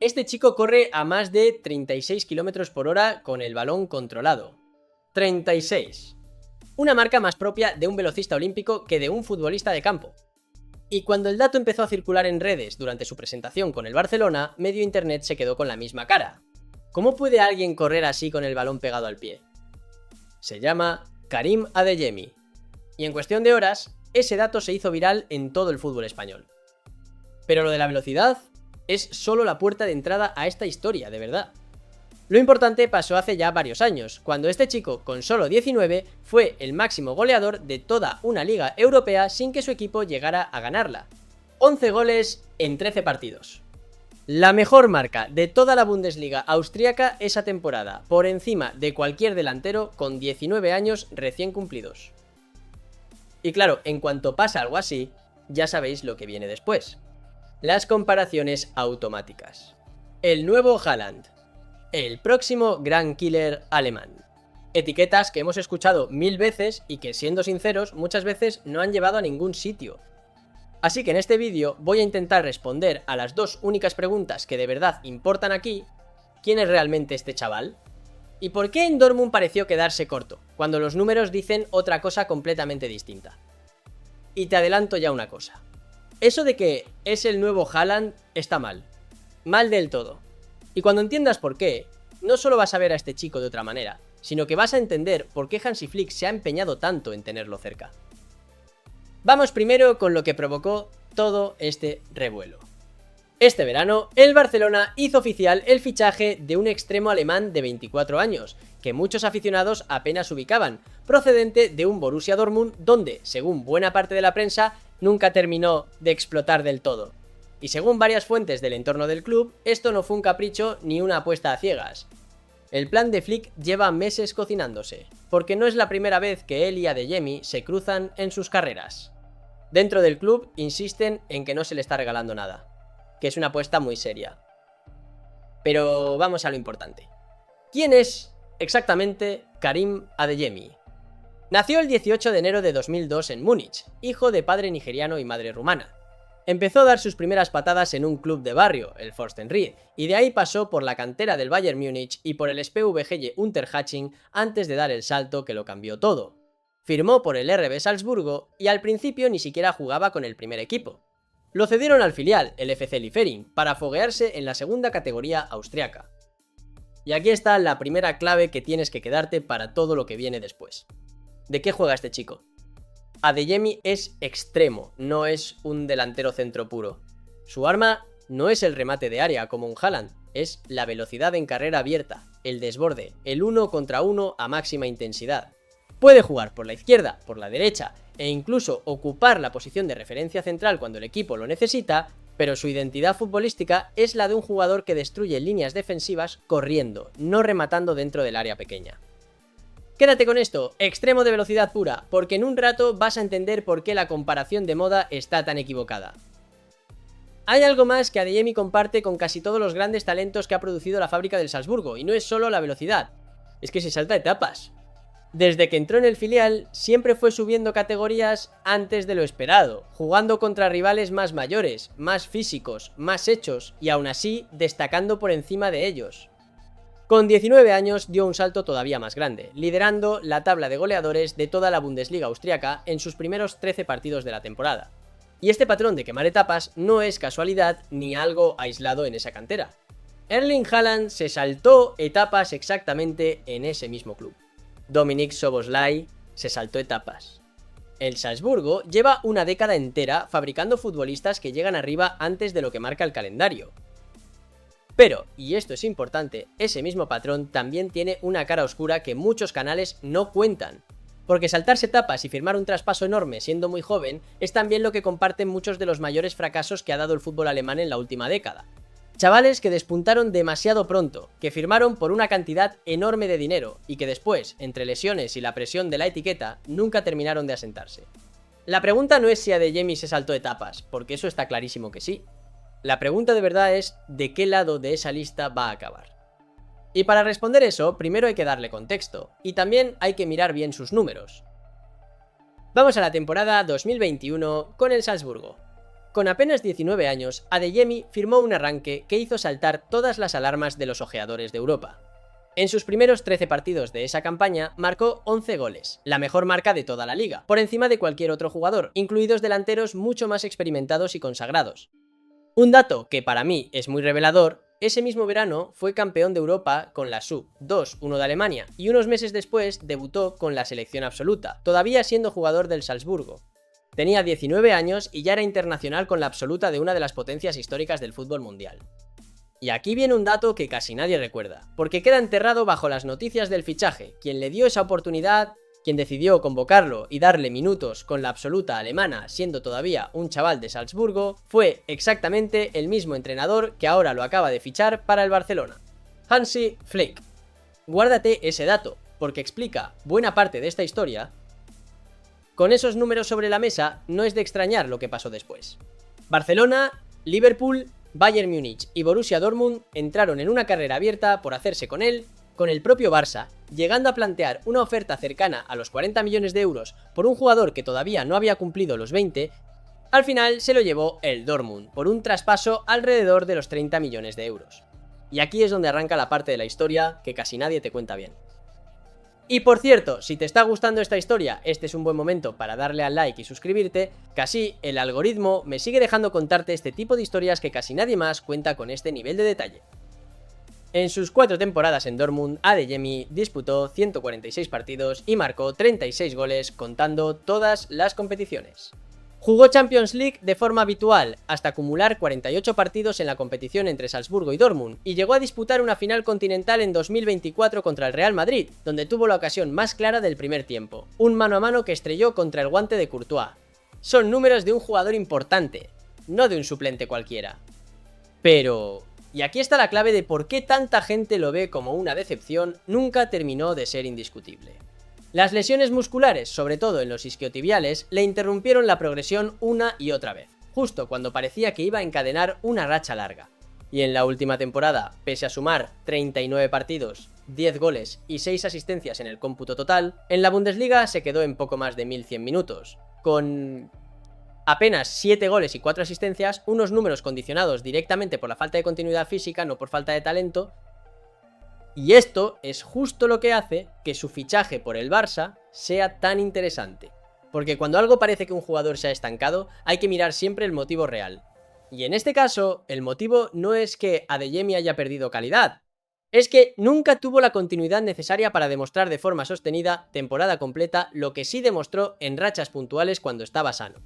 Este chico corre a más de 36 km por hora con el balón controlado. 36. Una marca más propia de un velocista olímpico que de un futbolista de campo. Y cuando el dato empezó a circular en redes durante su presentación con el Barcelona, medio internet se quedó con la misma cara. ¿Cómo puede alguien correr así con el balón pegado al pie? Se llama Karim Adeyemi. Y en cuestión de horas, ese dato se hizo viral en todo el fútbol español. Pero lo de la velocidad es solo la puerta de entrada a esta historia, de verdad. Lo importante pasó hace ya varios años, cuando este chico, con solo 19, fue el máximo goleador de toda una liga europea sin que su equipo llegara a ganarla. 11 goles en 13 partidos. La mejor marca de toda la Bundesliga austríaca esa temporada, por encima de cualquier delantero con 19 años recién cumplidos. Y claro, en cuanto pasa algo así, ya sabéis lo que viene después. Las comparaciones automáticas. El nuevo Haaland. El próximo gran killer alemán. Etiquetas que hemos escuchado 1000 veces y que, siendo sinceros, muchas veces no han llevado a ningún sitio. Así que en este vídeo voy a intentar responder a las dos únicas preguntas que de verdad importan aquí. ¿Quién es realmente este chaval? ¿Y por qué en Dortmund pareció quedarse corto, cuando los números dicen otra cosa completamente distinta? Y te adelanto ya una cosa. Eso de que es el nuevo Haaland está mal. Mal del todo. Y cuando entiendas por qué, no solo vas a ver a este chico de otra manera, sino que vas a entender por qué Hansi Flick se ha empeñado tanto en tenerlo cerca. Vamos primero con lo que provocó todo este revuelo. Este verano, el Barcelona hizo oficial el fichaje de un extremo alemán de 24 años, que muchos aficionados apenas ubicaban, procedente de un Borussia Dortmund donde, según buena parte de la prensa, nunca terminó de explotar del todo. Y según varias fuentes del entorno del club, esto no fue un capricho ni una apuesta a ciegas. El plan de Flick lleva meses cocinándose, porque no es la primera vez que él y Adeyemi se cruzan en sus carreras. Dentro del club insisten en que no se le está regalando nada, que es una apuesta muy seria. Pero vamos a lo importante. ¿Quién es exactamente Karim Adeyemi? Nació el 18 de enero de 2002 en Múnich, hijo de padre nigeriano y madre rumana. Empezó a dar sus primeras patadas en un club de barrio, el Forstenried, y de ahí pasó por la cantera del Bayern Múnich y por el SpVgg Unterhaching antes de dar el salto que lo cambió todo. Firmó por el RB Salzburgo y al principio ni siquiera jugaba con el primer equipo. Lo cedieron al filial, el FC Liefering, para foguearse en la segunda categoría austriaca. Y aquí está la primera clave que tienes que quedarte para todo lo que viene después. ¿De qué juega este chico? Adeyemi es extremo, no es un delantero centro puro. Su arma no es el remate de área como un Haaland, es la velocidad en carrera abierta, el desborde, el 1 contra 1 a máxima intensidad. Puede jugar por la izquierda, por la derecha e incluso ocupar la posición de referencia central cuando el equipo lo necesita, pero su identidad futbolística es la de un jugador que destruye líneas defensivas corriendo, no rematando dentro del área pequeña. Quédate con esto, extremo de velocidad pura, porque en un rato vas a entender por qué la comparación de moda está tan equivocada. Hay algo más que Adeyemi comparte con casi todos los grandes talentos que ha producido la fábrica del Salzburgo, y no es solo la velocidad, es que se salta etapas. Desde que entró en el filial, siempre fue subiendo categorías antes de lo esperado, jugando contra rivales más mayores, más físicos, más hechos, y aún así destacando por encima de ellos. Con 19 años dio un salto todavía más grande, liderando la tabla de goleadores de toda la Bundesliga austríaca en sus primeros 13 partidos de la temporada. Y este patrón de quemar etapas no es casualidad ni algo aislado en esa cantera. Erling Haaland se saltó etapas exactamente en ese mismo club. Dominik Szoboszlai se saltó etapas. El Salzburgo lleva una década entera fabricando futbolistas que llegan arriba antes de lo que marca el calendario. Pero, y esto es importante, ese mismo patrón también tiene una cara oscura que muchos canales no cuentan. Porque saltarse etapas y firmar un traspaso enorme siendo muy joven es también lo que comparten muchos de los mayores fracasos que ha dado el fútbol alemán en la última década. Chavales que despuntaron demasiado pronto, que firmaron por una cantidad enorme de dinero y que después, entre lesiones y la presión de la etiqueta, nunca terminaron de asentarse. La pregunta no es si Adeyemi se saltó etapas, porque eso está clarísimo que sí. La pregunta de verdad es de qué lado de esa lista va a acabar. Y para responder eso, primero hay que darle contexto, y también hay que mirar bien sus números. Vamos a la temporada 2021 con el Salzburgo. Con apenas 19 años, Adeyemi firmó un arranque que hizo saltar todas las alarmas de los ojeadores de Europa. En sus primeros 13 partidos de esa campaña, marcó 11 goles, la mejor marca de toda la liga, por encima de cualquier otro jugador, incluidos delanteros mucho más experimentados y consagrados. Un dato que para mí es muy revelador: ese mismo verano fue campeón de Europa con la Sub-21 de Alemania y unos meses después debutó con la selección absoluta, todavía siendo jugador del Salzburgo. Tenía 19 años y ya era internacional con la absoluta de una de las potencias históricas del fútbol mundial. Y aquí viene un dato que casi nadie recuerda, porque queda enterrado bajo las noticias del fichaje. Quien le dio esa oportunidad, quien decidió convocarlo y darle minutos con la absoluta alemana siendo todavía un chaval de Salzburgo, fue exactamente el mismo entrenador que ahora lo acaba de fichar para el Barcelona, Hansi Flick. Guárdate ese dato, porque explica buena parte de esta historia. Con esos números sobre la mesa, no es de extrañar lo que pasó después. Barcelona, Liverpool, Bayern Múnich y Borussia Dortmund entraron en una carrera abierta por hacerse con él, con el propio Barça, llegando a plantear una oferta cercana a los 40 millones de euros por un jugador que todavía no había cumplido los 20, al final se lo llevó el Dortmund por un traspaso alrededor de los 30 millones de euros. Y aquí es donde arranca la parte de la historia que casi nadie te cuenta bien. Y por cierto, si te está gustando esta historia, este es un buen momento para darle al like y suscribirte, que así el algoritmo me sigue dejando contarte este tipo de historias que casi nadie más cuenta con este nivel de detalle. En sus 4 temporadas en Dortmund, Adeyemi disputó 146 partidos y marcó 36 goles contando todas las competiciones. Jugó Champions League de forma habitual, hasta acumular 48 partidos en la competición entre Salzburgo y Dortmund, y llegó a disputar una final continental en 2024 contra el Real Madrid, donde tuvo la ocasión más clara del primer tiempo, un mano a mano que estrelló contra el guante de Courtois. Son números de un jugador importante, no de un suplente cualquiera. Pero... y aquí está la clave de por qué tanta gente lo ve como una decepción, nunca terminó de ser indiscutible. Las lesiones musculares, sobre todo en los isquiotibiales, le interrumpieron la progresión una y otra vez, justo cuando parecía que iba a encadenar una racha larga. Y en la última temporada, pese a sumar 39 partidos, 10 goles y 6 asistencias en el cómputo total, en la Bundesliga se quedó en poco más de 1100 minutos, con apenas 7 goles y 4 asistencias, unos números condicionados directamente por la falta de continuidad física, no por falta de talento. Y esto es justo lo que hace que su fichaje por el Barça sea tan interesante. Porque cuando algo parece que un jugador se ha estancado, hay que mirar siempre el motivo real. Y en este caso, el motivo no es que Adeyemi haya perdido calidad. Es que nunca tuvo la continuidad necesaria para demostrar de forma sostenida, temporada completa, lo que sí demostró en rachas puntuales cuando estaba sano.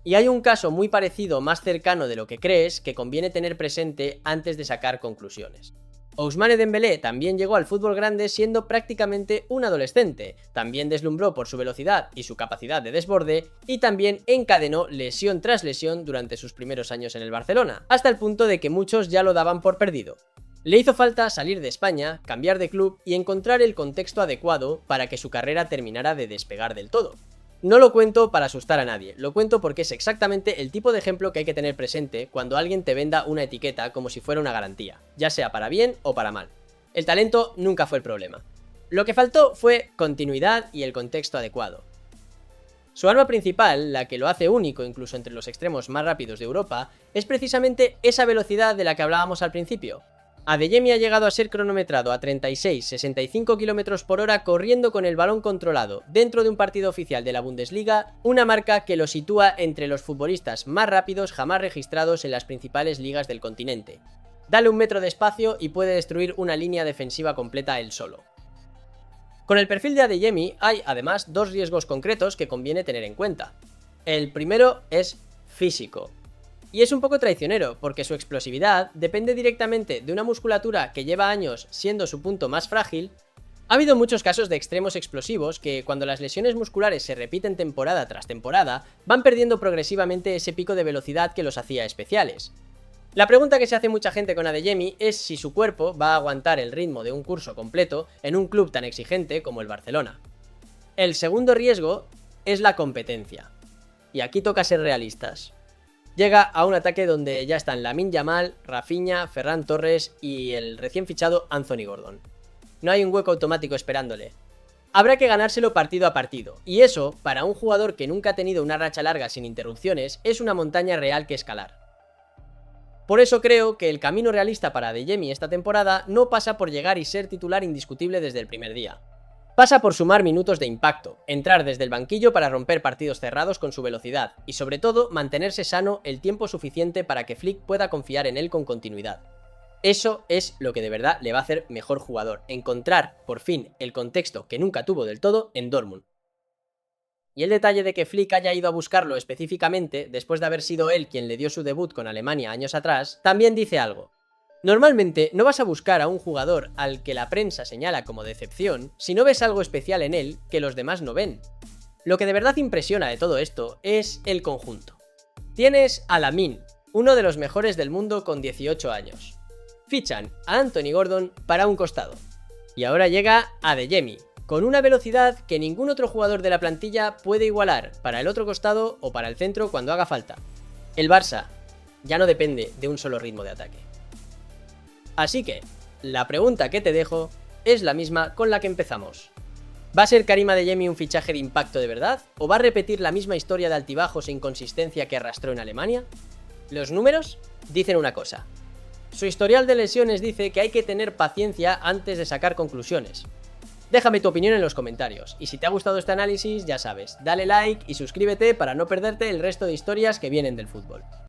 Y hay un caso muy parecido, más cercano de lo que crees, que conviene tener presente antes de sacar conclusiones. Ousmane Dembélé también llegó al fútbol grande siendo prácticamente un adolescente, también deslumbró por su velocidad y su capacidad de desborde, y también encadenó lesión tras lesión durante sus primeros años en el Barcelona, hasta el punto de que muchos ya lo daban por perdido. Le hizo falta salir de España, cambiar de club y encontrar el contexto adecuado para que su carrera terminara de despegar del todo. No lo cuento para asustar a nadie, lo cuento porque es exactamente el tipo de ejemplo que hay que tener presente cuando alguien te venda una etiqueta como si fuera una garantía, ya sea para bien o para mal. El talento nunca fue el problema. Lo que faltó fue continuidad y el contexto adecuado. Su arma principal, la que lo hace único incluso entre los extremos más rápidos de Europa, es precisamente esa velocidad de la que hablábamos al principio. Adeyemi ha llegado a ser cronometrado a 36-65 km por hora corriendo con el balón controlado dentro de un partido oficial de la Bundesliga, una marca que lo sitúa entre los futbolistas más rápidos jamás registrados en las principales ligas del continente. Dale un metro de espacio y puede destruir una línea defensiva completa él solo. Con el perfil de Adeyemi hay además 2 riesgos concretos que conviene tener en cuenta. El primero es físico. Y es un poco traicionero, porque su explosividad depende directamente de una musculatura que lleva años siendo su punto más frágil. Ha habido muchos casos de extremos explosivos que, cuando las lesiones musculares se repiten temporada tras temporada, van perdiendo progresivamente ese pico de velocidad que los hacía especiales. La pregunta que se hace mucha gente con Adeyemi es si su cuerpo va a aguantar el ritmo de un curso completo en un club tan exigente como el Barcelona. El segundo riesgo es la competencia. Y aquí toca ser realistas. Llega a un ataque donde ya están Lamine Yamal, Rafinha, Ferran Torres y el recién fichado Anthony Gordon. No hay un hueco automático esperándole. Habrá que ganárselo partido a partido, y eso, para un jugador que nunca ha tenido una racha larga sin interrupciones, es una montaña real que escalar. Por eso creo que el camino realista para Adeyemi esta temporada no pasa por llegar y ser titular indiscutible desde el primer día. Pasa por sumar minutos de impacto, entrar desde el banquillo para romper partidos cerrados con su velocidad, y sobre todo mantenerse sano el tiempo suficiente para que Flick pueda confiar en él con continuidad. Eso es lo que de verdad le va a hacer mejor jugador, encontrar, por fin, el contexto que nunca tuvo del todo en Dortmund. Y el detalle de que Flick haya ido a buscarlo específicamente, después de haber sido él quien le dio su debut con Alemania años atrás, también dice algo. Normalmente no vas a buscar a un jugador al que la prensa señala como decepción si no ves algo especial en él que los demás no ven. Lo que de verdad impresiona de todo esto es el conjunto. Tienes a Lamine, uno de los mejores del mundo con 18 años. Fichan a Anthony Gordon para un costado. Y ahora llega Adeyemi, con una velocidad que ningún otro jugador de la plantilla puede igualar para el otro costado o para el centro cuando haga falta. El Barça ya no depende de un solo ritmo de ataque. Así que, la pregunta que te dejo es la misma con la que empezamos. ¿Va a ser Karim Adeyemi un fichaje de impacto de verdad? ¿O va a repetir la misma historia de altibajos e inconsistencia que arrastró en Alemania? Los números dicen una cosa. Su historial de lesiones dice que hay que tener paciencia antes de sacar conclusiones. Déjame tu opinión en los comentarios, y si te ha gustado este análisis, ya sabes, dale like y suscríbete para no perderte el resto de historias que vienen del fútbol.